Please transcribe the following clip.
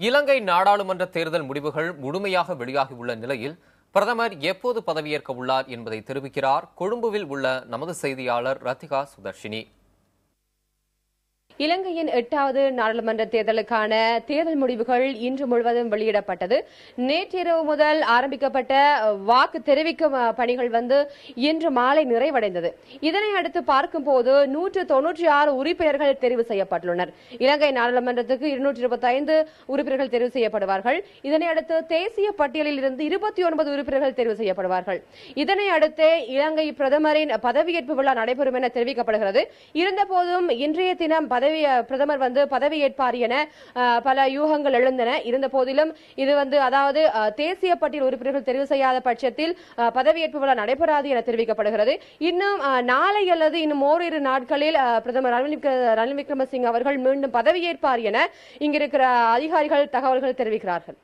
இலங்கை நாடாளுமன்ற தேர்தல் முடிவுகள் முழுமையாக வெளியாகியுள்ள நிலையில் பிரதமர் எப்போது பதவியேற்க உள்ளார் என்பதை தெரிவிக்கிறார் கொழும்புவில் உள்ள நமது செய்தியாளர் ரத்திகா சுதர்ஷினி. இலங்கையின் 8வது நாடாளுமன்ற தேர்தலுக்கான தேர்தல் முடிவுகள் இன்று முழுவதும் வெளியிடப்பட்டது. நேற்றிரவு முதல் ஆரம்பிக்கப்பட்ட வாக்கு தெரிவிக்கும் பணிகள் இன்று மாலை நிறைவடைந்தது. இதனை அடுத்து பார்க்கும்போது 196 உறுப்பினர்கள் தெரிவு செய்யப்பட்டுள்ளனர். இலங்கை நாடாளுமன்றத்துக்கு 225 உறுப்பினர்கள் தெரிவு செய்யப்படுவார்கள். இதனை அடுத்து தேசிய பட்டியலில் இருந்து 29 உறுப்பினர்கள் தெரிவு செய்யப்படுவார்கள். இதனை அடுத்து இலங்கை பிரதமரின் பதவியேற்பு விழா நடைபெறும் என தெரிவிக்கப்படுகிறது. இருந்தபோதும் இன்றைய தினம் பிரதமர் பதவியேற்பார் என பல யூகங்கள் எழுந்தன. இருந்த போதிலும் இது அதாவது தேசிய பட்டியல் உறுப்பினர்கள் தெரிவு செய்யாத பட்சத்தில் பதவியேற்பு விழா நடைபெறாது என தெரிவிக்கப்படுகிறது. இன்னும் நாளை அல்லது இன்னும் ஓரிரு நாட்களில் பிரதமர் ரணில் விக்ரமசிங்கே அவர்கள் மீண்டும் பதவியேற்பார் என இங்கிருக்கிற அதிகாரிகள் தகவல்கள் தெரிவிக்கிறார்கள்.